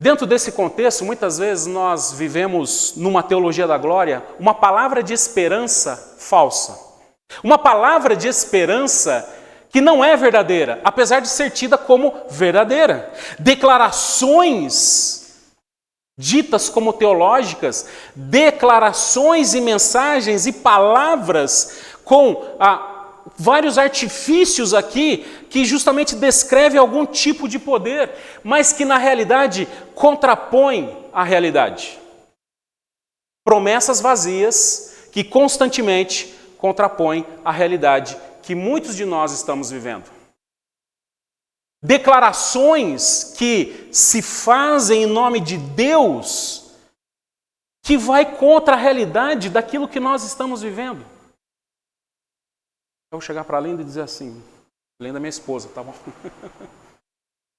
Dentro desse contexto, muitas vezes nós vivemos numa teologia da glória uma palavra de esperança falsa. Uma palavra de esperança que não é verdadeira, apesar de ser tida como verdadeira. Declarações ditas como teológicas, declarações e mensagens e palavras com vários artifícios aqui que justamente descrevem algum tipo de poder, mas que na realidade contrapõem a realidade. Promessas vazias que constantemente contrapõem a realidade que muitos de nós estamos vivendo. Declarações que se fazem em nome de Deus, que vai contra a realidade daquilo que nós estamos vivendo. Eu vou chegar para a Linda e dizer assim, Linda é minha esposa, tá bom?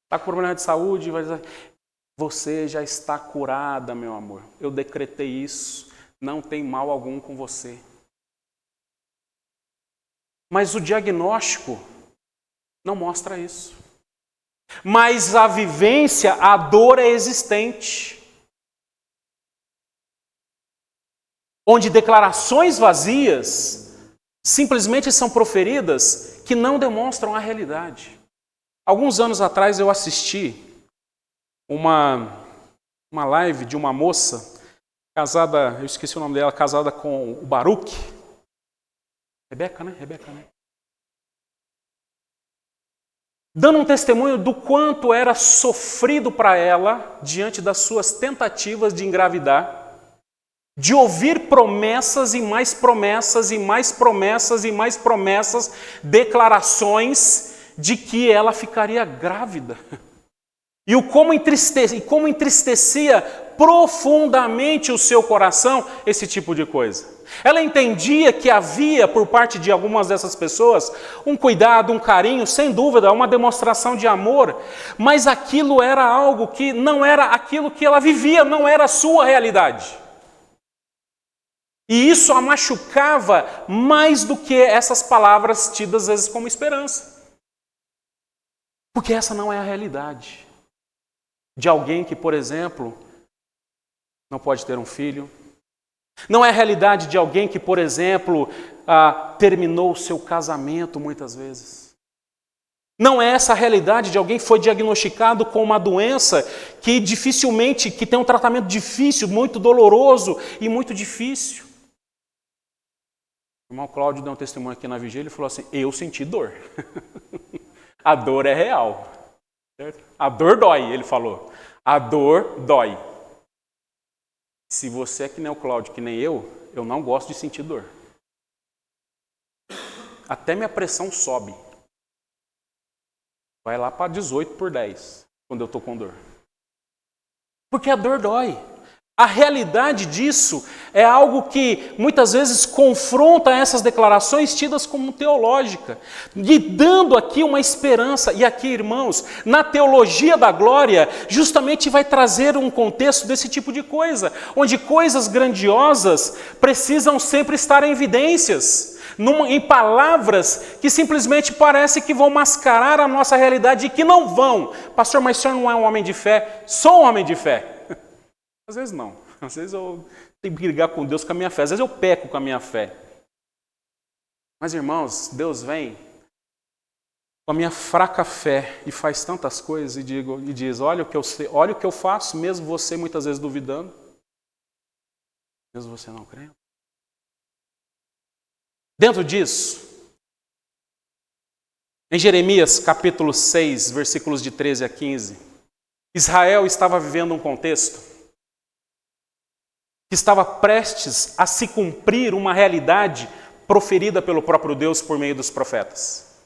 Está com problema de saúde, vai dizer, você já está curada, meu amor. Eu decretei isso, não tem mal algum com você. Mas o diagnóstico não mostra isso. Mas a vivência, a dor é existente. Onde declarações vazias simplesmente são proferidas que não demonstram a realidade. Alguns anos atrás eu assisti uma live de uma moça casada, eu esqueci o nome dela, casada com o Baruch. Rebeca, né? Dando um testemunho do quanto era sofrido para ela diante das suas tentativas de engravidar, de ouvir promessas e mais promessas e mais promessas e mais promessas, declarações de que ela ficaria grávida. E como entristecia profundamente o seu coração esse tipo de coisa. Ela entendia que havia, por parte de algumas dessas pessoas, um cuidado, um carinho, sem dúvida, uma demonstração de amor, mas aquilo era algo que não era aquilo que ela vivia, não era a sua realidade. E isso a machucava mais do que essas palavras tidas às vezes como esperança. Porque essa não é a realidade de alguém que, por exemplo, não pode ter um filho. Não é a realidade de alguém que, por exemplo, terminou o seu casamento muitas vezes. Não é essa a realidade de alguém que foi diagnosticado com uma doença que que tem um tratamento difícil, muito doloroso e muito difícil. O irmão Cláudio deu um testemunho aqui na vigília e falou assim, eu senti dor. A dor é real. Certo? A dor dói, ele falou. A dor dói. Se você é que nem o Cláudio, que nem eu não gosto de sentir dor. Até minha pressão sobe. Vai lá para 18/10, quando eu estou com dor. Porque a dor dói. A realidade disso é algo que muitas vezes confronta essas declarações tidas como teológica, e dando aqui uma esperança. E aqui, irmãos, na teologia da glória, justamente vai trazer um contexto desse tipo de coisa, onde coisas grandiosas precisam sempre estar em evidências, em palavras que simplesmente parece que vão mascarar a nossa realidade e que não vão. Pastor, mas o senhor não é um homem de fé? Sou um homem de fé. Às vezes não. Às vezes eu tenho que brigar com Deus com a minha fé. Às vezes eu peco com a minha fé. Mas, irmãos, Deus vem com a minha fraca fé e faz tantas coisas e diz, olha o que eu sei, olha o que eu faço, mesmo você muitas vezes duvidando, mesmo você não crendo. Dentro disso, em Jeremias capítulo 6, versículos de 13 a 15, Israel estava vivendo um contexto que estava prestes a se cumprir uma realidade proferida pelo próprio Deus por meio dos profetas.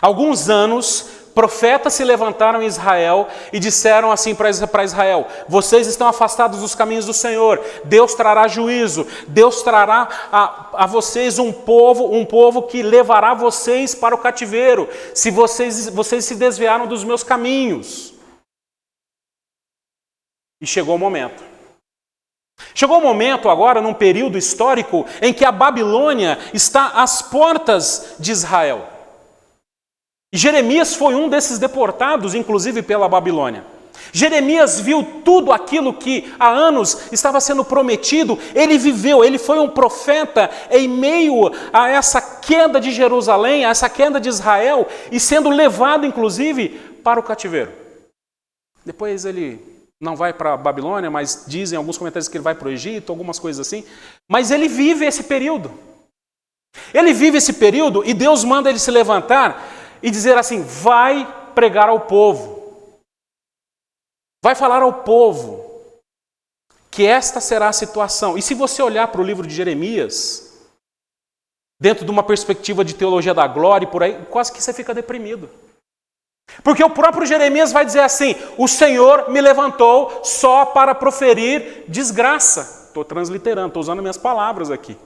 Alguns anos, profetas se levantaram em Israel e disseram assim para Israel, vocês estão afastados dos caminhos do Senhor, Deus trará juízo, Deus trará a vocês um povo que levará vocês para o cativeiro, se vocês se desviaram dos meus caminhos. E chegou o momento. Chegou o momento agora, num período histórico, em que a Babilônia está às portas de Israel. E Jeremias foi um desses deportados, inclusive pela Babilônia. Jeremias viu tudo aquilo que há anos estava sendo prometido, ele viveu, ele foi um profeta em meio a essa queda de Jerusalém, a essa queda de Israel, e sendo levado inclusive para o cativeiro. Depois ele não vai para a Babilônia, mas dizem alguns comentários que ele vai para o Egito, algumas coisas assim, mas ele vive esse período. Ele vive esse período e Deus manda ele se levantar e dizer assim, vai pregar ao povo. Vai falar ao povo que esta será a situação. E se você olhar para o livro de Jeremias, dentro de uma perspectiva de teologia da glória e por aí, quase que você fica deprimido. Porque o próprio Jeremias vai dizer assim, o Senhor me levantou só para proferir desgraça. Estou transliterando, estou usando minhas palavras aqui.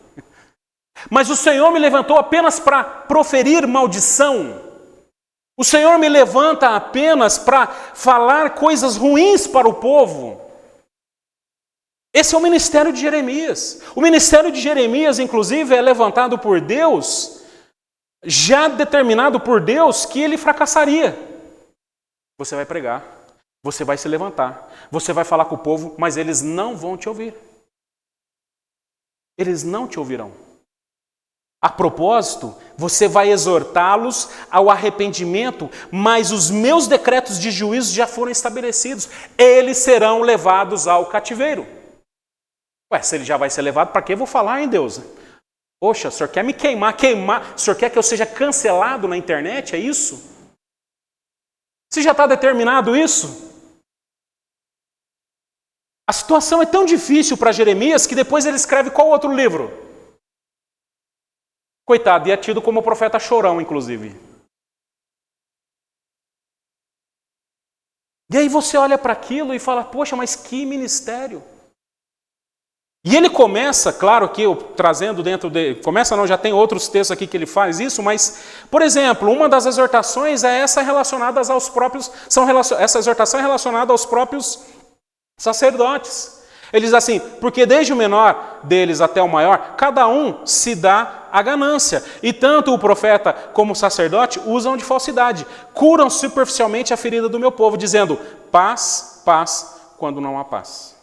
Mas o Senhor me levantou apenas para proferir maldição. O Senhor me levanta apenas para falar coisas ruins para o povo. Esse é o ministério de Jeremias. O ministério de Jeremias, inclusive, é levantado por Deus, já determinado por Deus que ele fracassaria. Você vai pregar, você vai se levantar, você vai falar com o povo, mas eles não vão te ouvir. Eles não te ouvirão. A propósito, você vai exortá-los ao arrependimento, mas os meus decretos de juízo já foram estabelecidos. Eles serão levados ao cativeiro. Ué, se ele já vai ser levado, para que eu vou falar, hein, Deus? Poxa, o senhor quer me queimar? O senhor quer que eu seja cancelado na internet? É isso? Se já está determinado isso? A situação é tão difícil para Jeremias que depois ele escreve qual outro livro? Coitado, e é tido como profeta chorão, inclusive. E aí você olha para aquilo e fala, poxa, mas que ministério. E ele começa, claro que eu trazendo dentro de... Começa não, já tem outros textos aqui que ele faz isso, mas, por exemplo, uma das exortações é essa relacionada aos próprios... Essa exortação é relacionada aos próprios sacerdotes. Ele diz assim, porque desde o menor deles até o maior, cada um se dá a ganância. E tanto o profeta como o sacerdote usam de falsidade. Curam superficialmente a ferida do meu povo, dizendo, paz, paz, quando não há paz.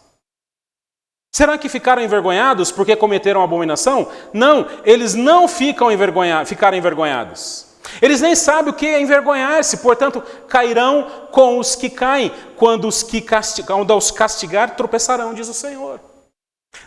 Será que ficaram envergonhados porque cometeram abominação? Não, eles não ficaram envergonhados. Eles nem sabem o que é envergonhar-se, portanto, cairão com os que caem, quando os castigar, tropeçarão, diz o Senhor.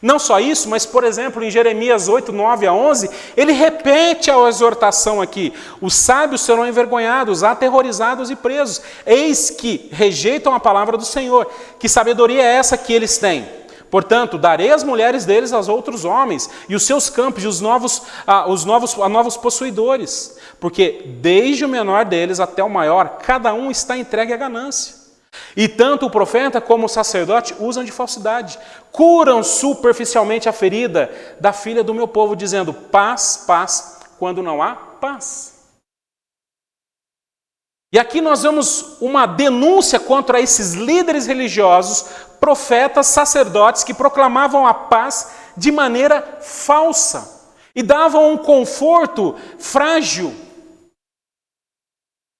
Não só isso, mas, por exemplo, em Jeremias 8, 9 a 11, ele repete a exortação aqui. Os sábios serão envergonhados, aterrorizados e presos. Eis que rejeitam a palavra do Senhor. Que sabedoria é essa que eles têm? Portanto, darei as mulheres deles aos outros homens, e os seus campos, e a novos possuidores. Porque desde o menor deles até o maior, cada um está entregue à ganância. E tanto o profeta como o sacerdote usam de falsidade. Curam superficialmente a ferida da filha do meu povo, dizendo paz, paz, quando não há paz. E aqui nós vemos uma denúncia contra esses líderes religiosos, profetas, sacerdotes, que proclamavam a paz de maneira falsa e davam um conforto frágil,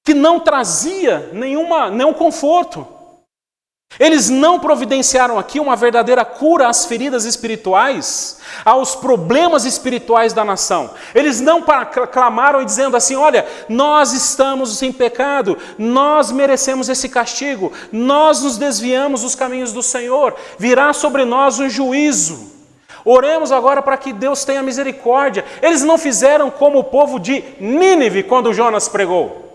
que não trazia nenhum conforto. Eles não providenciaram aqui uma verdadeira cura às feridas espirituais, aos problemas espirituais da nação. Eles não clamaram dizendo assim, olha, nós estamos em pecado, nós merecemos esse castigo, nós nos desviamos dos caminhos do Senhor, virá sobre nós um juízo. Oremos agora para que Deus tenha misericórdia. Eles não fizeram como o povo de Nínive quando Jonas pregou.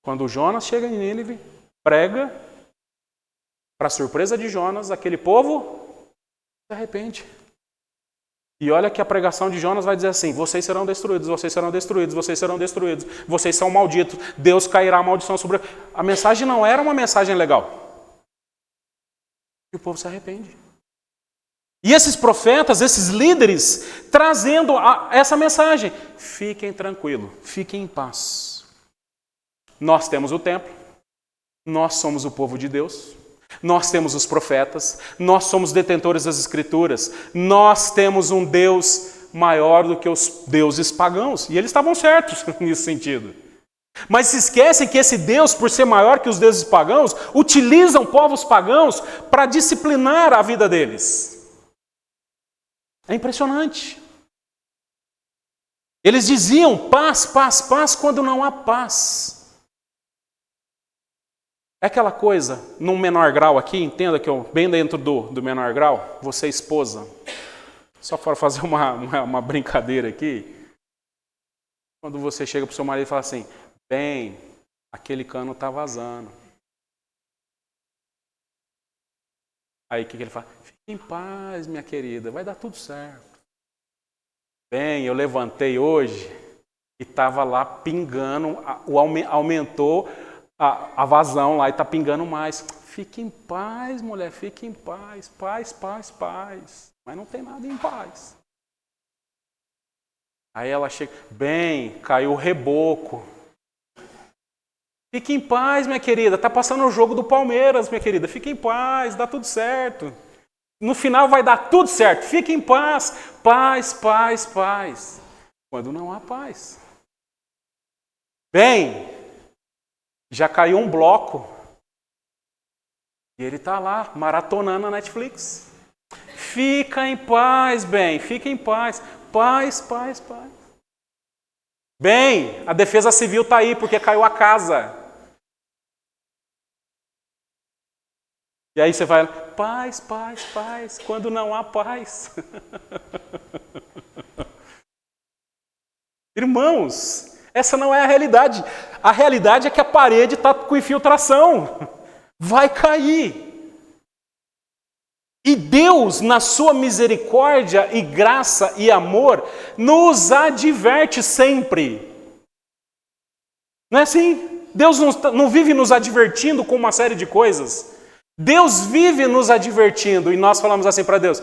Quando Jonas chega em Nínive, prega, para surpresa de Jonas, aquele povo se arrepende. E olha que a pregação de Jonas vai dizer assim, vocês serão destruídos, vocês serão destruídos, vocês serão destruídos, vocês são malditos, Deus cairá a maldição sobre... A mensagem não era uma mensagem legal. E o povo se arrepende. E esses profetas, esses líderes, trazendo essa mensagem, fiquem tranquilos, fiquem em paz. Nós temos o templo, nós somos o povo de Deus, nós temos os profetas, nós somos detentores das Escrituras, nós temos um Deus maior do que os deuses pagãos. E eles estavam certos nesse sentido. Mas se esquecem que esse Deus, por ser maior que os deuses pagãos, utilizam povos pagãos para disciplinar a vida deles. É impressionante. Eles diziam paz, paz, paz, quando não há paz. É aquela coisa, num menor grau aqui, entenda que eu, bem dentro do menor grau, você esposa, só para fazer uma brincadeira aqui, quando você chega para o seu marido e fala assim, bem, aquele cano está vazando. Aí o que ele fala? Fique em paz, minha querida, vai dar tudo certo. Bem, eu levantei hoje e estava lá pingando, aumentou a vazão lá e está pingando mais. Fique em paz, mulher, fique em paz. Paz, paz, paz. Mas não tem nada em paz. Aí ela chega, bem, caiu o reboco. Fique em paz, minha querida. Está passando o jogo do Palmeiras, minha querida. Fique em paz, dá tudo certo. No final vai dar tudo certo. Fique em paz. Paz, paz, paz. Quando não há paz. Bem, já caiu um bloco. E ele está lá, maratonando a Netflix. Fica em paz, bem. Fica em paz. Paz, paz, paz. Bem, a defesa civil está aí porque caiu a casa. E aí você vai, paz, paz, paz, quando não há paz. Irmãos, essa não é a realidade. A realidade é que a parede está com infiltração. Vai cair. E Deus, na sua misericórdia e graça e amor, nos adverte sempre. Não é assim? Deus não vive nos advertindo com uma série de coisas. Deus vive nos advertindo e nós falamos assim para Deus,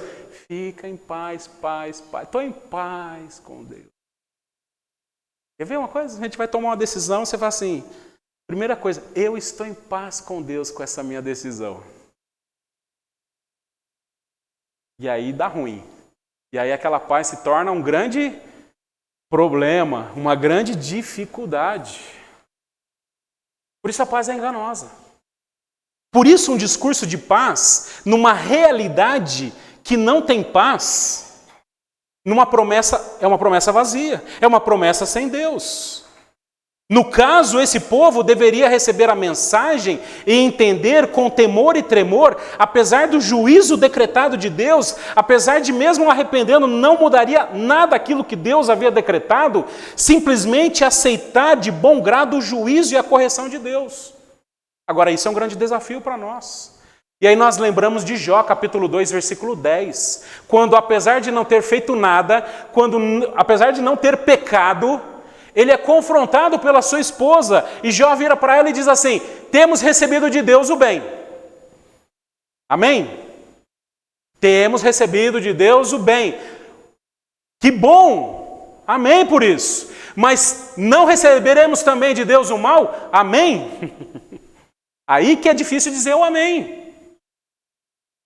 fica em paz, paz, paz. Estou em paz com Deus. Quer ver uma coisa? A gente vai tomar uma decisão, você fala assim, primeira coisa, eu estou em paz com Deus com essa minha decisão. E aí dá ruim. E aí aquela paz se torna um grande problema, uma grande dificuldade. Por isso a paz é enganosa. Por isso um discurso de paz, numa realidade que não tem paz, é uma promessa vazia, é uma promessa sem Deus. No caso, esse povo deveria receber a mensagem e entender com temor e tremor, apesar do juízo decretado de Deus, apesar de mesmo arrependendo não mudaria nada aquilo que Deus havia decretado, simplesmente aceitar de bom grado o juízo e a correção de Deus. Agora, isso é um grande desafio para nós. E aí nós lembramos de Jó, capítulo 2, versículo 10, quando apesar de não ter feito nada, apesar de não ter pecado, ele é confrontado pela sua esposa, e Jó vira para ela e diz assim, temos recebido de Deus o bem. Amém? Temos recebido de Deus o bem. Que bom! Amém por isso. Mas não receberemos também de Deus o mal? Amém? Aí que é difícil dizer o amém.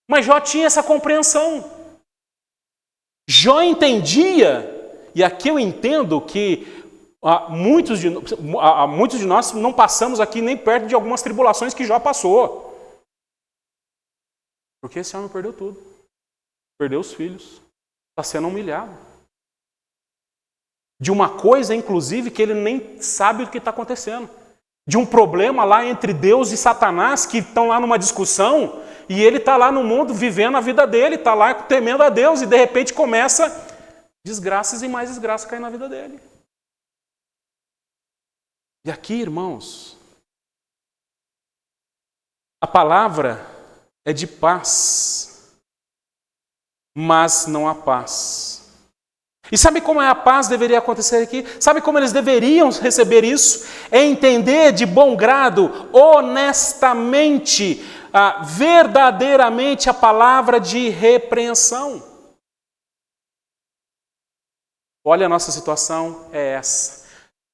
Mas Jó tinha essa compreensão. Jó entendia, e aqui eu entendo que muitos de nós não passamos aqui nem perto de algumas tribulações que Jó passou. Porque esse homem perdeu tudo. Perdeu os filhos. Está sendo humilhado. De uma coisa, inclusive, que ele nem sabe o que está acontecendo. De um problema lá entre Deus e Satanás, que estão lá numa discussão, e ele está lá no mundo vivendo a vida dele, está lá temendo a Deus, e de repente começa desgraças e mais desgraças cair na vida dele. E aqui, irmãos, a palavra é de paz, mas não há paz. E sabe como a paz deveria acontecer aqui? Sabe como eles deveriam receber isso? É entender de bom grado, honestamente, verdadeiramente a palavra de repreensão. Olha, a nossa situação é essa.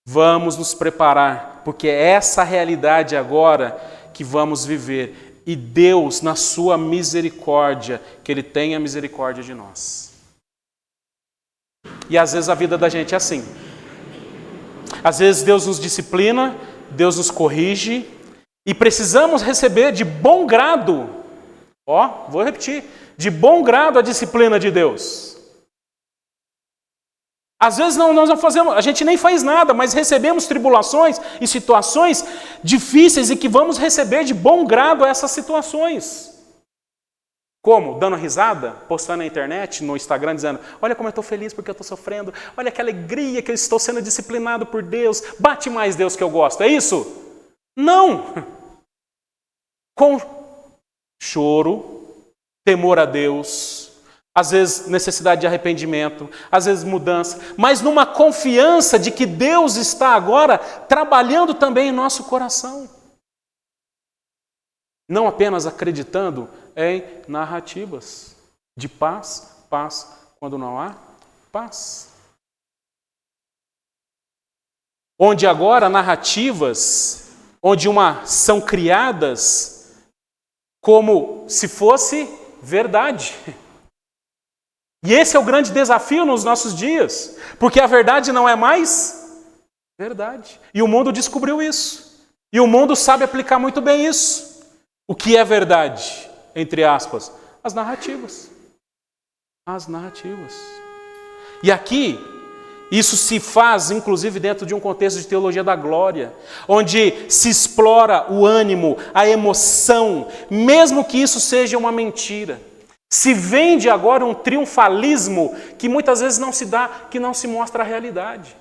Vamos nos preparar, porque é essa realidade agora que vamos viver. E Deus, na sua misericórdia, que Ele tenha misericórdia de nós. E às vezes a vida da gente é assim. Às vezes Deus nos disciplina, Deus nos corrige, e precisamos receber de bom grado, vou repetir, de bom grado a disciplina de Deus. Às vezes nós não fazemos, a gente nem faz nada, mas recebemos tribulações e situações difíceis e que vamos receber de bom grado essas situações. Como? Dando risada, postando na internet, no Instagram, dizendo: olha como eu estou feliz porque eu estou sofrendo, olha que alegria que eu estou sendo disciplinado por Deus, bate mais Deus que eu gosto, é isso? Não! Com choro, temor a Deus, às vezes necessidade de arrependimento, às vezes mudança, mas numa confiança de que Deus está agora trabalhando também em nosso coração. Não apenas acreditando em narrativas de paz, quando não há paz. Onde agora narrativas, são criadas como se fosse verdade. E esse é o grande desafio nos nossos dias, porque a verdade não é mais verdade. E o mundo descobriu isso. E o mundo sabe aplicar muito bem isso. O que é verdade? Entre aspas, as narrativas. As narrativas. E aqui, isso se faz, inclusive, dentro de um contexto de teologia da glória, onde se explora o ânimo, a emoção, mesmo que isso seja uma mentira. Se vende agora um triunfalismo que muitas vezes não se dá, que não se mostra a realidade.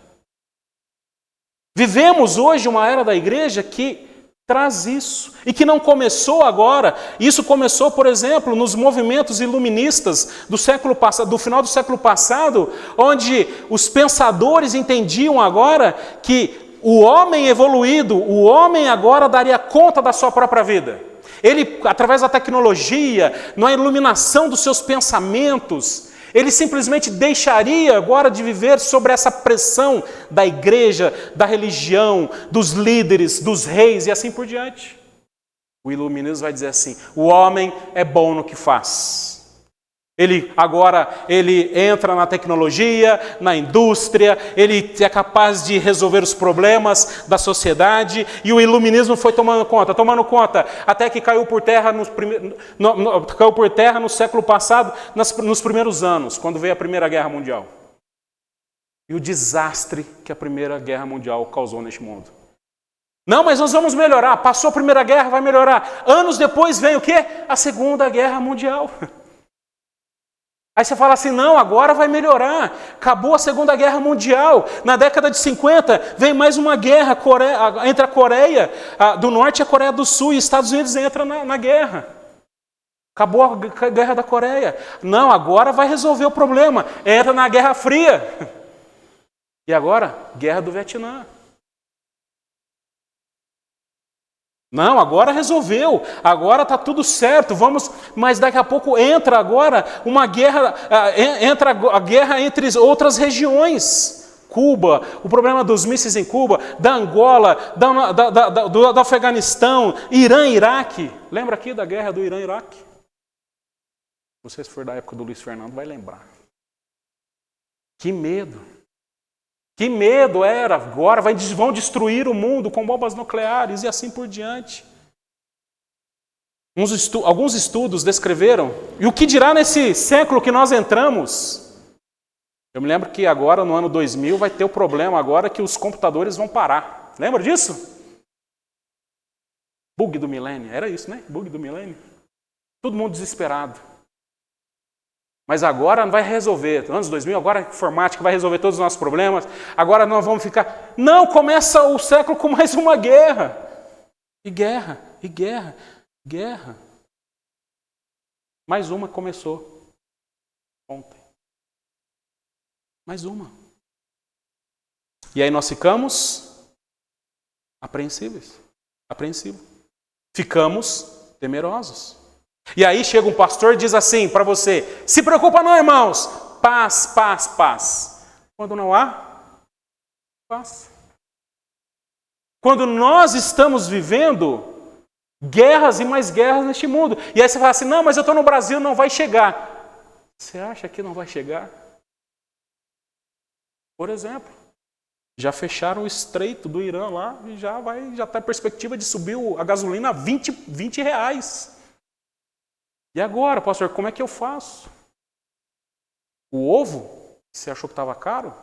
Vivemos hoje uma era da igreja que traz isso, e que não começou agora. Isso começou, por exemplo, nos movimentos iluministas do século passado, do final do século passado, onde os pensadores entendiam agora que o homem evoluído, o homem agora daria conta da sua própria vida. Ele, através da tecnologia, na iluminação dos seus pensamentos, ele simplesmente deixaria agora de viver sobre essa pressão da igreja, da religião, dos líderes, dos reis e assim por diante. O iluminismo vai dizer assim: o homem é bom no que faz. Ele entra na tecnologia, na indústria, ele é capaz de resolver os problemas da sociedade, e o iluminismo foi tomando conta, até que caiu por terra no século passado, nos primeiros anos, quando veio a Primeira Guerra Mundial. E o desastre que a Primeira Guerra Mundial causou neste mundo. Não, mas nós vamos melhorar, passou a Primeira Guerra, vai melhorar. Anos depois vem o quê? A Segunda Guerra Mundial. Aí você fala assim: não, agora vai melhorar. Acabou a Segunda Guerra Mundial. Na década de 50, vem mais uma guerra entre a Coreia do Norte e a Coreia do Sul, e os Estados Unidos entram na guerra. Acabou a Guerra da Coreia. Não, agora vai resolver o problema. Entra na Guerra Fria. E agora, Guerra do Vietnã. Não, agora resolveu, agora está tudo certo, mas daqui a pouco entra agora uma guerra, entra a guerra entre outras regiões. Cuba, o problema dos mísseis em Cuba, da Angola, do Afeganistão, Irã e Iraque. Lembra aqui da guerra do Irã e Iraque? Não sei se for da época do Luiz Fernando, vai lembrar. Que medo! Que medo era, agora vão destruir o mundo com bombas nucleares e assim por diante. Alguns estudos descreveram, e o que dirá nesse século que nós entramos? Eu me lembro que agora, no ano 2000, vai ter o problema agora que os computadores vão parar. Lembra disso? Bug do milênio, era isso, né? Bug do milênio. Todo mundo desesperado. Mas agora vai resolver, anos 2000, agora a informática vai resolver todos os nossos problemas, agora nós vamos ficar... Não, começa o século com mais uma guerra. E guerra, e guerra, guerra. Mais uma começou ontem. Mais uma. E aí nós ficamos apreensivos. Ficamos temerosos. E aí chega um pastor e diz assim para você: se preocupa não, irmãos, paz, paz, paz. Quando não há paz. Quando nós estamos vivendo guerras e mais guerras neste mundo. E aí você fala assim: não, mas eu estou no Brasil, não vai chegar. Você acha que não vai chegar? Por exemplo, Já fecharam o estreito do Irã lá e já está a perspectiva de subir a gasolina a 20 reais. E agora, pastor, como é que eu faço? O ovo, você achou que estava caro?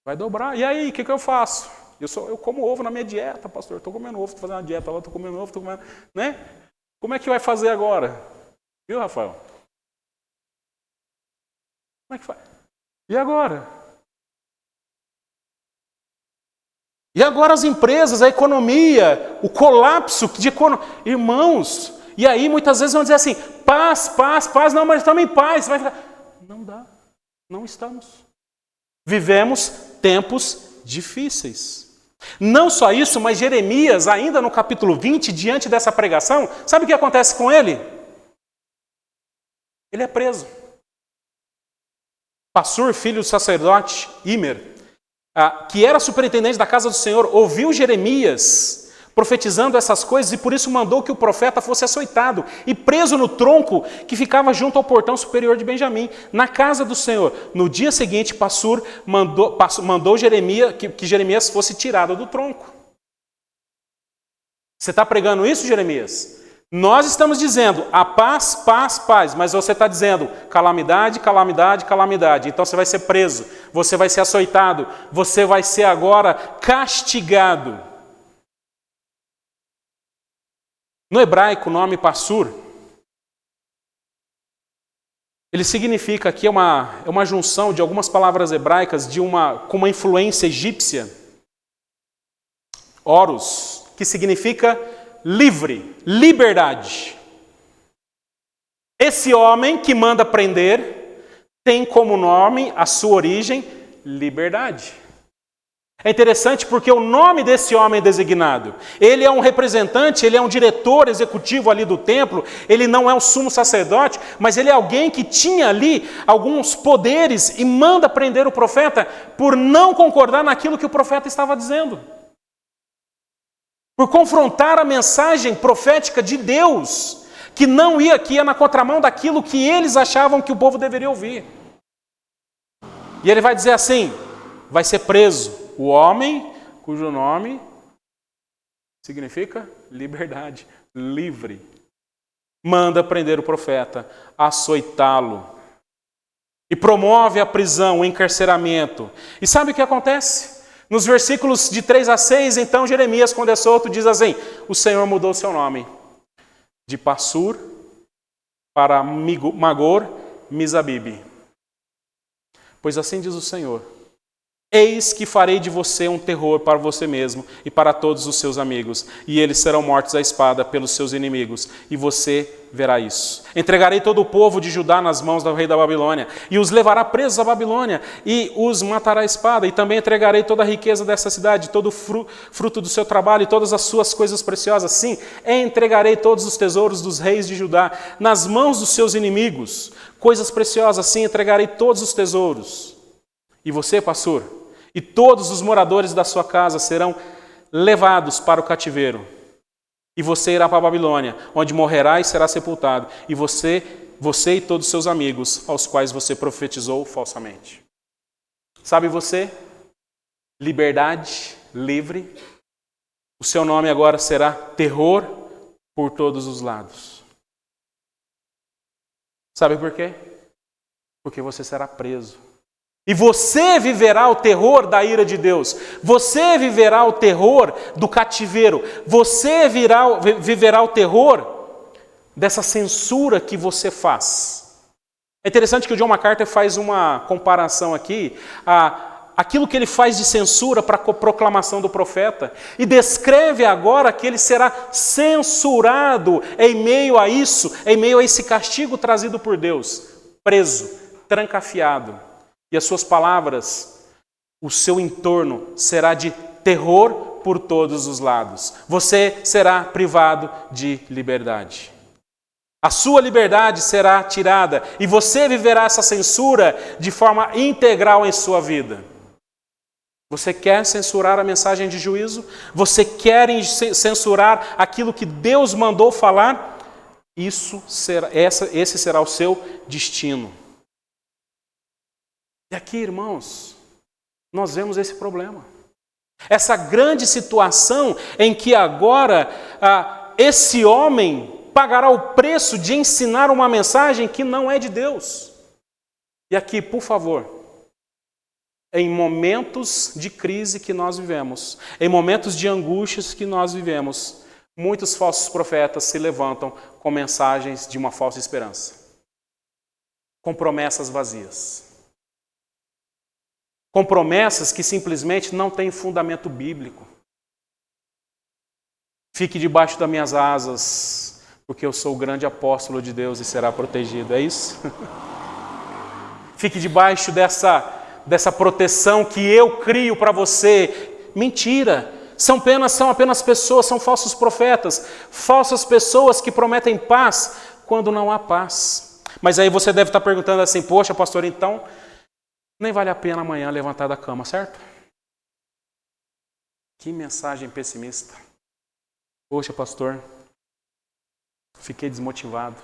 Vai dobrar. E aí, o que eu faço? Eu como ovo na minha dieta, pastor. Estou comendo ovo, estou fazendo uma dieta lá, estou comendo ovo, estou comendo... Né? Como é que vai fazer agora? Viu, Rafael? Como é que faz? E agora? E agora as empresas, a economia, o colapso de economia. Irmãos, e aí muitas vezes vão dizer assim, paz, paz, paz, não, mas estamos em paz. Vai ficar... Não dá, não estamos. Vivemos tempos difíceis. Não só isso, mas Jeremias, ainda no capítulo 20, diante dessa pregação, sabe o que acontece com ele? Ele é preso. Passur, filho do sacerdote Imer, que era superintendente da casa do Senhor, ouviu Jeremias profetizando essas coisas e por isso mandou que o profeta fosse açoitado e preso no tronco que ficava junto ao portão superior de Benjamim, na casa do Senhor. No dia seguinte, Passur mandou Jeremias, que Jeremias fosse tirado do tronco. Você está pregando isso, Jeremias? Nós estamos dizendo a paz, paz, paz, mas você está dizendo calamidade, calamidade, calamidade. Então você vai ser preso, você vai ser açoitado, você vai ser agora castigado. No hebraico, o nome Passur, ele significa aqui, é uma junção de algumas palavras hebraicas com uma influência egípcia. Horus, que significa livre, liberdade. Esse homem que manda prender tem como nome, a sua origem, liberdade. É interessante porque o nome desse homem designado, ele é um representante, ele é um diretor executivo ali do templo, ele não é o sumo sacerdote, mas ele é alguém que tinha ali alguns poderes e manda prender o profeta por não concordar naquilo que o profeta estava dizendo. Por confrontar a mensagem profética de Deus, que ia na contramão daquilo que eles achavam que o povo deveria ouvir. E ele vai dizer assim, vai ser preso o homem cujo nome significa liberdade, livre. Manda prender o profeta, açoitá-lo. E promove a prisão, o encarceramento. E sabe o que acontece? Nos versículos de 3 a 6, então Jeremias, quando é solto, diz assim, o Senhor mudou seu nome de Passur para Magor Misabibe. Pois assim diz o Senhor, eis que farei de você um terror para você mesmo e para todos os seus amigos, e eles serão mortos à espada pelos seus inimigos, e você verá isso. Entregarei todo o povo de Judá nas mãos do rei da Babilônia, e os levará presos à Babilônia, e os matará à espada, e também entregarei toda a riqueza dessa cidade, todo o fruto do seu trabalho e todas as suas coisas preciosas. Sim, entregarei todos os tesouros dos reis de Judá nas mãos dos seus inimigos, coisas preciosas, sim, entregarei todos os tesouros. E você, pastor, e todos os moradores da sua casa serão levados para o cativeiro. E você irá para a Babilônia, onde morrerá e será sepultado. E você e todos os seus amigos, aos quais você profetizou falsamente. Sabe você? Liberdade, livre. O seu nome agora será terror por todos os lados. Sabe por quê? Porque você será preso. E você viverá o terror da ira de Deus. Você viverá o terror do cativeiro. Você viverá o terror dessa censura que você faz. É interessante que o John MacArthur faz uma comparação aqui aquilo que ele faz de censura para a proclamação do profeta e descreve agora que ele será censurado em meio a isso, em meio a esse castigo trazido por Deus. Preso, trancafiado. E as suas palavras, o seu entorno será de terror por todos os lados. Você será privado de liberdade. A sua liberdade será tirada e você viverá essa censura de forma integral em sua vida. Você quer censurar a mensagem de juízo? Você quer censurar aquilo que Deus mandou falar? Esse será o seu destino. E aqui, irmãos, nós vemos esse problema. Essa grande situação em que agora esse homem pagará o preço de ensinar uma mensagem que não é de Deus. E aqui, por favor, em momentos de crise que nós vivemos, em momentos de angústias que nós vivemos, muitos falsos profetas se levantam com mensagens de uma falsa esperança, com promessas vazias. Com promessas que simplesmente não têm fundamento bíblico. Fique debaixo das minhas asas, porque eu sou o grande apóstolo de Deus e será protegido. É isso? Fique debaixo dessa proteção que eu crio para você. Mentira! São apenas pessoas, são falsos profetas, falsas pessoas que prometem paz quando não há paz. Mas aí você deve estar perguntando assim, poxa, pastor, então nem vale a pena amanhã levantar da cama, certo? Que mensagem pessimista. Poxa, pastor, fiquei desmotivado.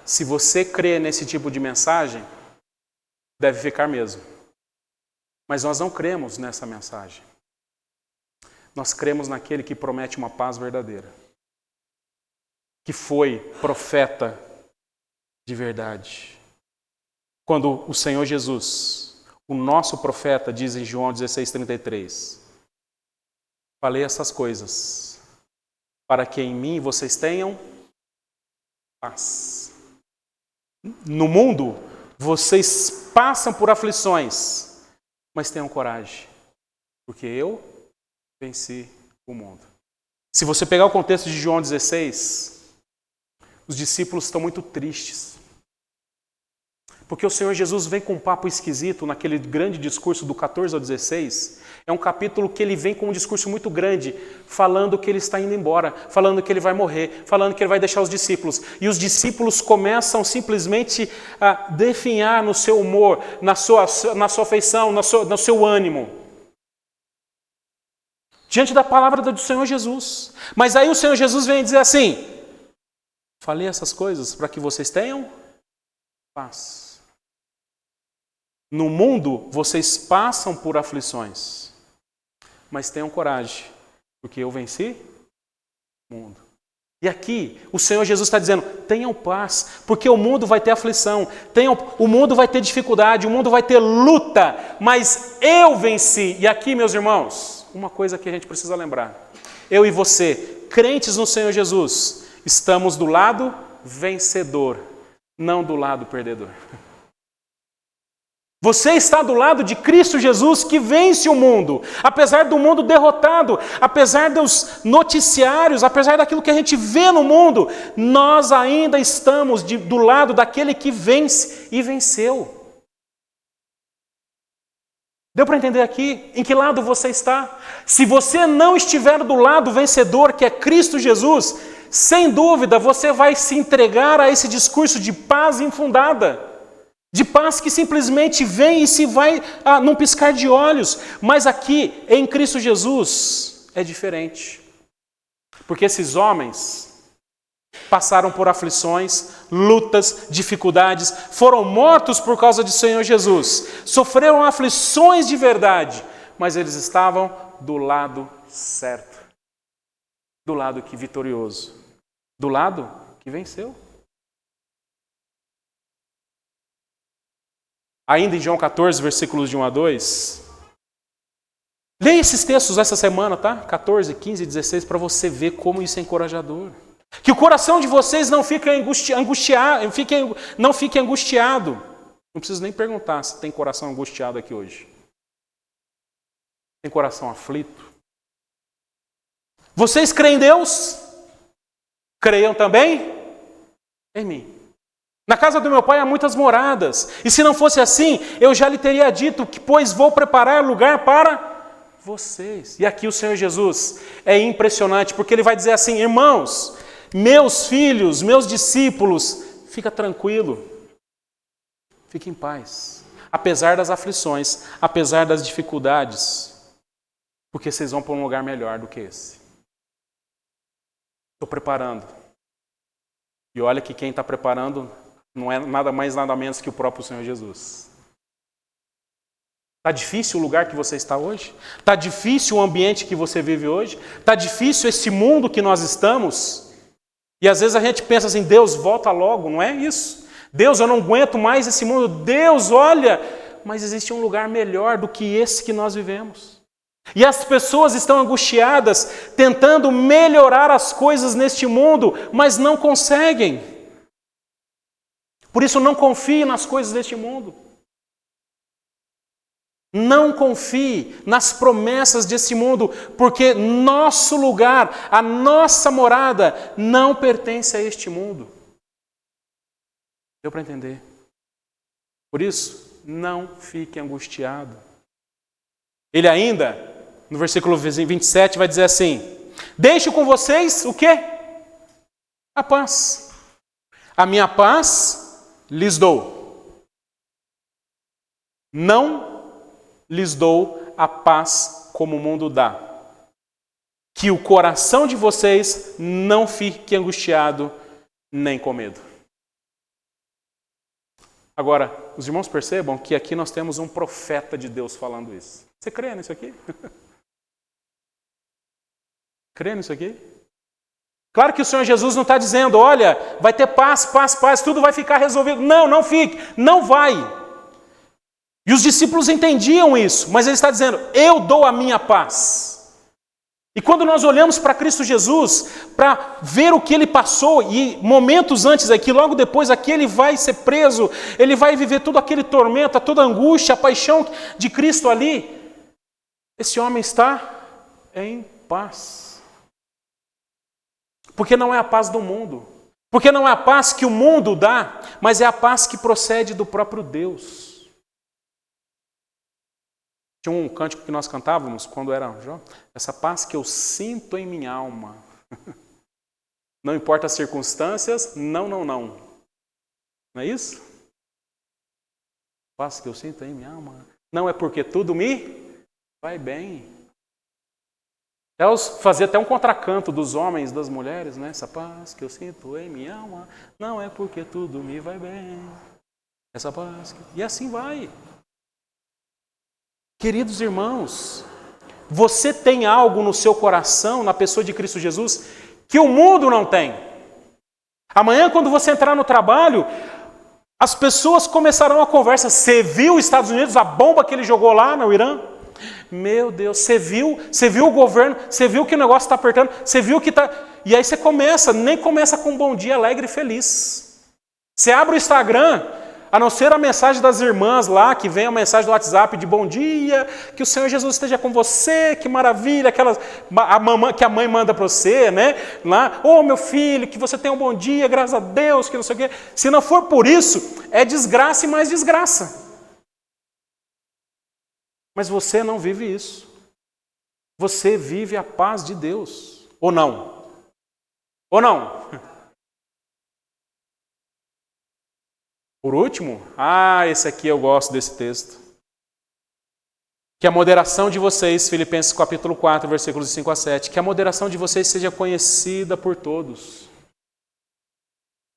Se você crê nesse tipo de mensagem, deve ficar mesmo. Mas nós não cremos nessa mensagem. Nós cremos naquele que promete uma paz verdadeira. Que foi profeta de verdade. Quando o Senhor Jesus, o nosso profeta, diz em João 16:33, falei essas coisas para que em mim vocês tenham paz. No mundo, vocês passam por aflições, mas tenham coragem, porque eu venci o mundo. Se você pegar o contexto de João 16, os discípulos estão muito tristes. Porque o Senhor Jesus vem com um papo esquisito naquele grande discurso do 14 ao 16. É um capítulo que ele vem com um discurso muito grande, falando que ele está indo embora, falando que ele vai morrer, falando que ele vai deixar os discípulos. E os discípulos começam simplesmente a definhar no seu humor, na sua afeição, no seu ânimo. Diante da palavra do Senhor Jesus. Mas aí o Senhor Jesus vem dizer assim, falei essas coisas para que vocês tenham paz. No mundo, vocês passam por aflições, mas tenham coragem, porque eu venci o mundo. E aqui, o Senhor Jesus está dizendo, tenham paz, porque o mundo vai ter aflição, o mundo vai ter dificuldade, o mundo vai ter luta, mas eu venci. E aqui, meus irmãos, uma coisa que a gente precisa lembrar, eu e você, crentes no Senhor Jesus, estamos do lado vencedor, não do lado perdedor. Você está do lado de Cristo Jesus que vence o mundo. Apesar do mundo derrotado, apesar dos noticiários, apesar daquilo que a gente vê no mundo, nós ainda estamos do lado daquele que vence e venceu. Deu para entender aqui em que lado você está? Se você não estiver do lado vencedor, que é Cristo Jesus, sem dúvida você vai se entregar a esse discurso de paz infundada. De paz que simplesmente vem e se vai num piscar de olhos. Mas aqui, em Cristo Jesus, é diferente. Porque esses homens passaram por aflições, lutas, dificuldades, foram mortos por causa do Senhor Jesus. Sofreram aflições de verdade, mas eles estavam do lado certo. Do lado que vitorioso. Do lado que venceu. Ainda em João 14, versículos de 1 a 2. Leia esses textos essa semana, tá? 14, 15 e 16, para você ver como isso é encorajador. Que o coração de vocês não fique angustiado. Não preciso nem perguntar se tem coração angustiado aqui hoje. Tem coração aflito? Vocês creem em Deus? Creiam também em mim. Na casa do meu pai há muitas moradas. E se não fosse assim, eu já lhe teria dito que, pois, vou preparar lugar para vocês. E aqui o Senhor Jesus é impressionante, porque ele vai dizer assim, irmãos, meus filhos, meus discípulos, fica tranquilo. Fique em paz. Apesar das aflições, apesar das dificuldades, porque vocês vão para um lugar melhor do que esse. Estou preparando. E olha que quem está preparando não é nada mais, nada menos que o próprio Senhor Jesus. Está difícil o lugar que você está hoje? Está difícil o ambiente que você vive hoje? Está difícil esse mundo que nós estamos? E às vezes a gente pensa assim, Deus, volta logo, não é isso? Deus, eu não aguento mais esse mundo. Deus, olha, mas existe um lugar melhor do que esse que nós vivemos. E as pessoas estão angustiadas, tentando melhorar as coisas neste mundo, mas não conseguem. Por isso, não confie nas coisas deste mundo. Não confie nas promessas desse mundo, porque nosso lugar, a nossa morada, não pertence a este mundo. Deu para entender? Por isso, não fique angustiado. Ele ainda, no versículo 27, vai dizer assim: deixo com vocês o quê? A paz. A minha paz lhes dou. Não lhes dou a paz como o mundo dá. Que o coração de vocês não fique angustiado nem com medo. Agora, os irmãos percebam que aqui nós temos um profeta de Deus falando isso. Você crê nisso aqui? Crê nisso aqui? Claro que o Senhor Jesus não está dizendo, olha, vai ter paz, paz, paz, tudo vai ficar resolvido. Não, não fique, não vai. E os discípulos entendiam isso, mas ele está dizendo, eu dou a minha paz. E quando nós olhamos para Cristo Jesus, para ver o que ele passou, e momentos antes aqui, logo depois aqui ele vai ser preso, ele vai viver todo aquele tormento, toda a angústia, a paixão de Cristo ali, esse homem está em paz. Porque não é a paz do mundo, porque não é a paz que o mundo dá, mas é a paz que procede do próprio Deus. Tinha um cântico que nós cantávamos quando era jovem. Essa paz que eu sinto em minha alma. Não importa as circunstâncias, não, não, não. Não é isso? Paz que eu sinto em minha alma. Não é porque tudo me vai bem. Deus fazia até um contracanto dos homens e das mulheres, né? Essa paz que eu sinto em minha alma. Não é porque tudo me vai bem. Essa paz. E assim vai. Queridos irmãos, você tem algo no seu coração, na pessoa de Cristo Jesus, que o mundo não tem. Amanhã, quando você entrar no trabalho, as pessoas começarão a conversa. Você viu os Estados Unidos, a bomba que ele jogou lá no Irã? Meu Deus, você viu o governo, você viu que o negócio está apertando, você viu que está... E aí você nem começa com um bom dia alegre e feliz. Você abre o Instagram... A não ser a mensagem das irmãs lá, que vem a mensagem do WhatsApp de bom dia, que o Senhor Jesus esteja com você, que maravilha, que a mãe manda para você, né? Lá, meu filho, que você tenha um bom dia, graças a Deus, que não sei o quê. Se não for por isso, é desgraça e mais desgraça. Mas você não vive isso. Você vive a paz de Deus. Ou não? Ou não? Por último, esse aqui eu gosto desse texto. Que a moderação de vocês, Filipenses capítulo 4, versículos 5 a 7, que a moderação de vocês seja conhecida por todos.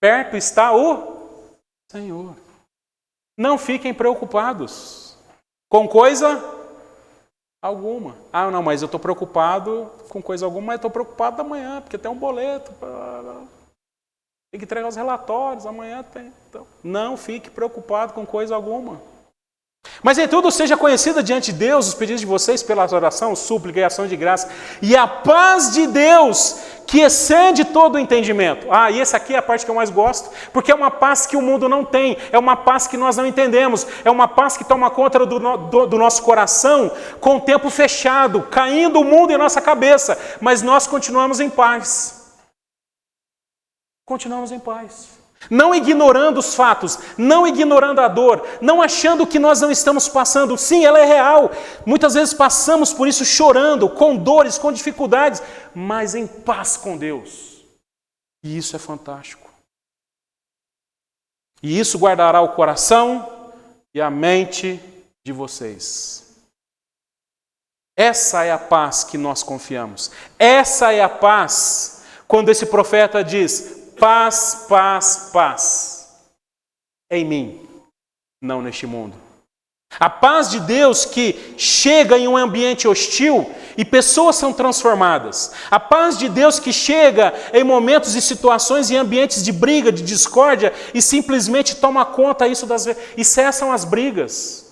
Perto está o Senhor. Não fiquem preocupados com coisa alguma. Não, mas eu estou preocupado com coisa alguma, mas estou preocupado amanhã, porque tem um boleto. Tem que entregar os relatórios, amanhã tem. Então, não fique preocupado com coisa alguma. Mas em tudo seja conhecida diante de Deus os pedidos de vocês pela oração, súplica e ação de graça. E a paz de Deus, que excede todo o entendimento. E essa aqui é a parte que eu mais gosto, porque é uma paz que o mundo não tem. É uma paz que nós não entendemos. É uma paz que toma conta do nosso coração com o tempo fechado, caindo o mundo em nossa cabeça. Mas nós continuamos em paz. Continuamos em paz. Não ignorando os fatos, não ignorando a dor, não achando que nós não estamos passando. Sim, ela é real. Muitas vezes passamos por isso chorando, com dores, com dificuldades, mas em paz com Deus. E isso é fantástico. E isso guardará o coração e a mente de vocês. Essa é a paz que nós confiamos. Essa é a paz quando esse profeta diz: paz, paz, paz. Em mim, não neste mundo. A paz de Deus que chega em um ambiente hostil e pessoas são transformadas. A paz de Deus que chega em momentos e situações e ambientes de briga, de discórdia e simplesmente toma conta isso e cessam as brigas.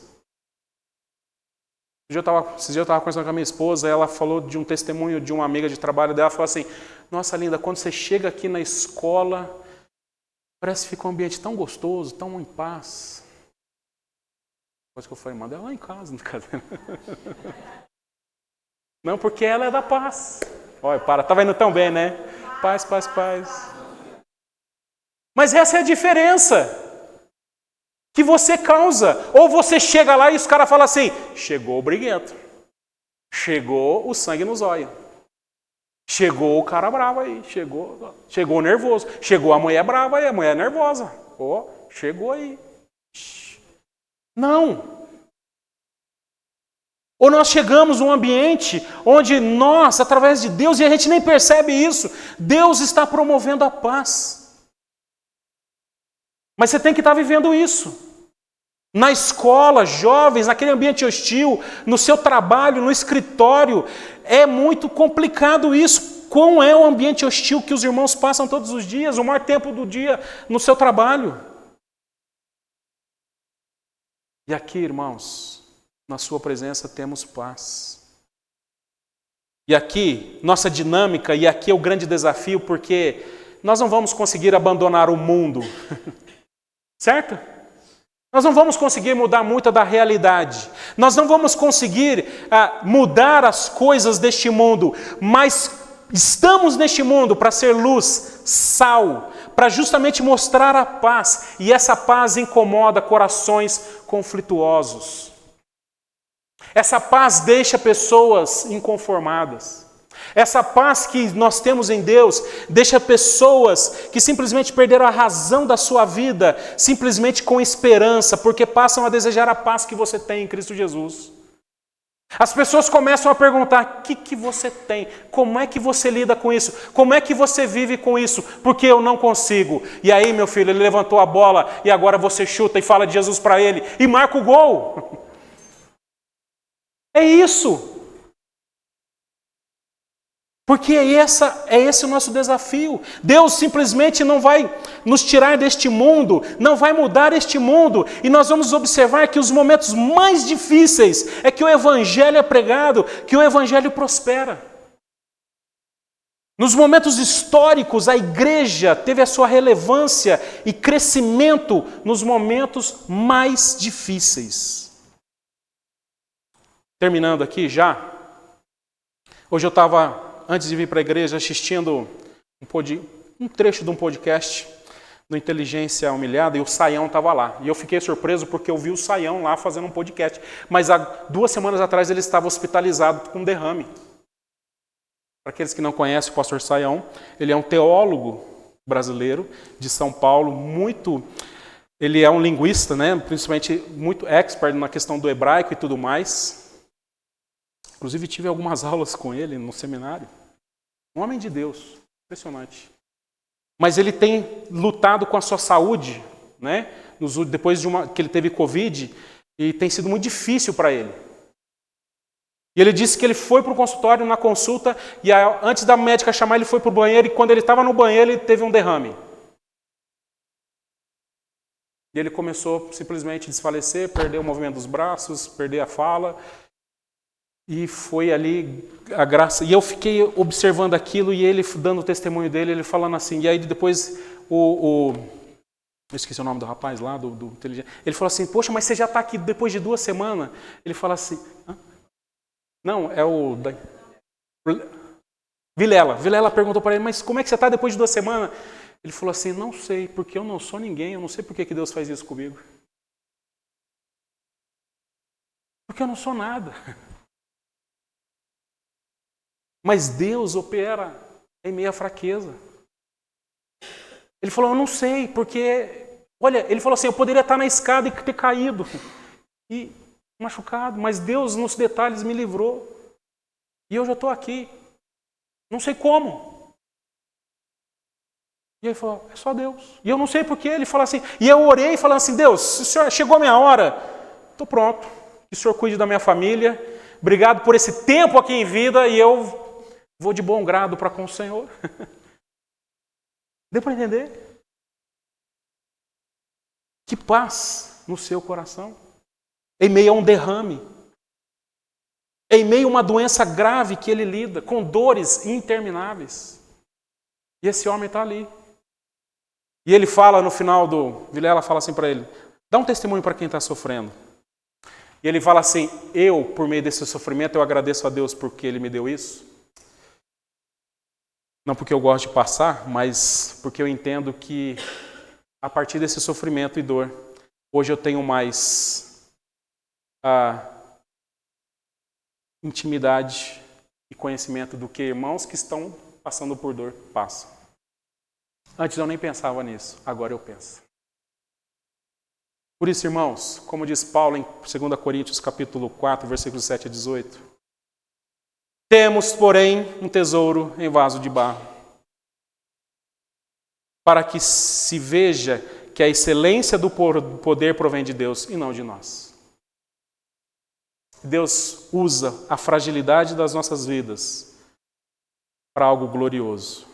Esse dia eu estava conversando com a minha esposa, ela falou de um testemunho de uma amiga de trabalho dela, falou assim, nossa linda, quando você chega aqui na escola, parece que fica um ambiente tão gostoso, tão em paz. Depois que eu falei, manda ela lá em casa, no caderno. Não, porque ela é da paz. Olha, estava indo tão bem, né? Paz, paz, paz. Mas essa é a diferença que você causa. Ou você chega lá e os caras falam assim, chegou o briguento. Chegou o sangue nos olhos. Chegou o cara bravo aí. Chegou o nervoso. Chegou a mulher brava aí, a mulher nervosa. Chegou aí. Não. Ou nós chegamos num ambiente onde nós, através de Deus, e a gente nem percebe isso, Deus está promovendo a paz. Mas você tem que estar vivendo isso. Na escola, jovens, naquele ambiente hostil, no seu trabalho, no escritório, é muito complicado isso. Qual é o ambiente hostil que os irmãos passam todos os dias, o maior tempo do dia no seu trabalho? E aqui, irmãos, na sua presença temos paz. E aqui, nossa dinâmica, e aqui é o grande desafio, porque nós não vamos conseguir abandonar o mundo, certo? Nós não vamos conseguir mudar muito da realidade. Nós não vamos conseguir mudar as coisas deste mundo, mas estamos neste mundo para ser luz, sal, para justamente mostrar a paz. E essa paz incomoda corações conflituosos. Essa paz deixa pessoas inconformadas. Essa paz que nós temos em Deus deixa pessoas que simplesmente perderam a razão da sua vida, simplesmente com esperança, porque passam a desejar a paz que você tem em Cristo Jesus. As pessoas começam a perguntar, o que você tem? Como é que você lida com isso? Como é que você vive com isso? Porque eu não consigo. E aí, meu filho, ele levantou a bola e agora você chuta e fala de Jesus para ele e marca o gol. É isso. Porque é esse o nosso desafio. Deus simplesmente não vai nos tirar deste mundo, não vai mudar este mundo. E nós vamos observar que os momentos mais difíceis é que o Evangelho é pregado, que o Evangelho prospera. Nos momentos históricos, a igreja teve a sua relevância e crescimento nos momentos mais difíceis. Terminando aqui já, hoje eu estava, antes de vir para a igreja, assistindo um trecho de um podcast do Inteligência Humilhada, e o Saião estava lá. E eu fiquei surpreso porque eu vi o Saião lá fazendo um podcast. Mas há 2 semanas atrás ele estava hospitalizado com derrame. Para aqueles que não conhecem o pastor Saião, ele é um teólogo brasileiro de São Paulo, ele é um linguista, né, principalmente muito expert na questão do hebraico e tudo mais. Inclusive tive algumas aulas com ele no seminário. Um homem de Deus, impressionante. Mas ele tem lutado com a sua saúde, né? Depois que ele teve Covid, e tem sido muito difícil para ele. E ele disse que ele foi para o consultório na consulta, e antes da médica chamar, ele foi para o banheiro, e quando ele estava no banheiro, ele teve um derrame. E ele começou simplesmente a desfalecer, perder o movimento dos braços, perder a fala. E foi ali a graça. E eu fiquei observando aquilo e ele dando o testemunho dele, ele falando assim. E aí depois eu esqueci o nome do rapaz lá, do inteligente. Ele falou assim, poxa, mas você já está aqui depois de 2 semanas? Ele fala assim, hã? Não, é o... Vilela. Vilela perguntou para ele, mas como é que você está depois de 2 semanas? Ele falou assim, não sei, porque eu não sou ninguém, eu não sei por que Deus faz isso comigo. Porque eu não sou nada. Mas Deus opera em meio à fraqueza. Ele falou, eu não sei, porque... Olha, ele falou assim, eu poderia estar na escada e ter caído. E machucado, mas Deus nos detalhes me livrou. E eu já estou aqui. Não sei como. E ele falou, é só Deus. E eu não sei porquê. Ele falou assim, e eu orei falando assim, Deus, se o Senhor chegou a minha hora, estou pronto. Que o Senhor cuide da minha família. Obrigado por esse tempo aqui em vida e eu vou de bom grado para com o Senhor. Deu para entender? Que paz no seu coração. Em meio a um derrame. Em meio a uma doença grave que ele lida, com dores intermináveis. E esse homem está ali. E ele fala no final do... Vilela fala assim para ele, dá um testemunho para quem está sofrendo. E ele fala assim, eu, por meio desse sofrimento, eu agradeço a Deus porque Ele me deu isso. Não porque eu gosto de passar, mas porque eu entendo que a partir desse sofrimento e dor, hoje eu tenho mais intimidade e conhecimento do que irmãos que estão passando por dor passam. Antes eu nem pensava nisso, agora eu penso. Por isso, irmãos, como diz Paulo em 2 Coríntios capítulo 4, versículos 7 a 18, temos, porém, um tesouro em vaso de barro, para que se veja que a excelência do poder provém de Deus e não de nós. Deus usa a fragilidade das nossas vidas para algo glorioso.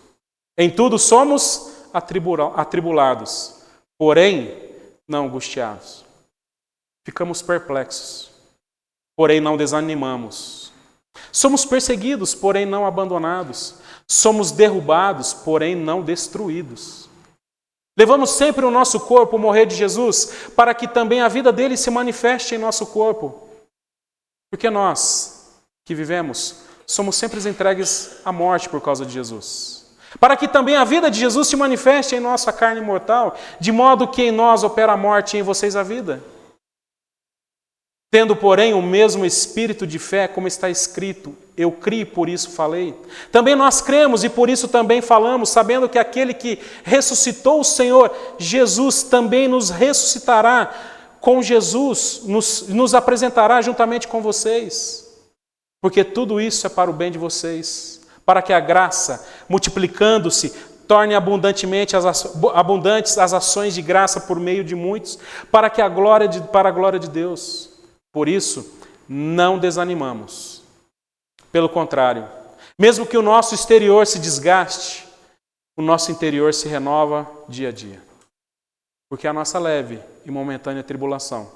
Em tudo somos atribulados, porém não angustiados. Ficamos perplexos, porém não desanimamos. Somos perseguidos, porém não abandonados. Somos derrubados, porém não destruídos. Levamos sempre o nosso corpo, o morrer de Jesus, para que também a vida dele se manifeste em nosso corpo. Porque nós, que vivemos, somos sempre entregues à morte por causa de Jesus. Para que também a vida de Jesus se manifeste em nossa carne mortal, de modo que em nós opera a morte e em vocês a vida. Tendo, porém, o mesmo espírito de fé, como está escrito, eu criei, por isso falei. Também nós cremos e por isso também falamos, sabendo que aquele que ressuscitou o Senhor Jesus também nos ressuscitará com Jesus, nos apresentará juntamente com vocês. Porque tudo isso é para o bem de vocês, para que a graça, multiplicando-se, torne abundantes as ações de graça por meio de muitos, para a glória de Deus. Por isso, não desanimamos. Pelo contrário, mesmo que o nosso exterior se desgaste, o nosso interior se renova dia a dia. Porque a nossa leve e momentânea tribulação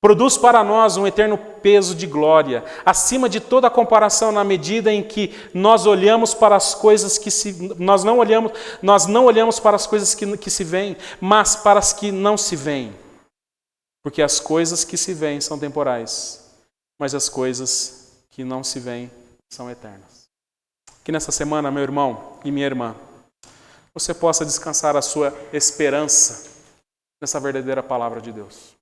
produz para nós um eterno peso de glória, acima de toda comparação, na medida em que nós olhamos para as coisas que nós não olhamos para as coisas que se veem, mas para as que não se veem. Porque as coisas que se veem são temporais, mas as coisas que não se veem são eternas. Que nessa semana, meu irmão e minha irmã, você possa descansar a sua esperança nessa verdadeira palavra de Deus.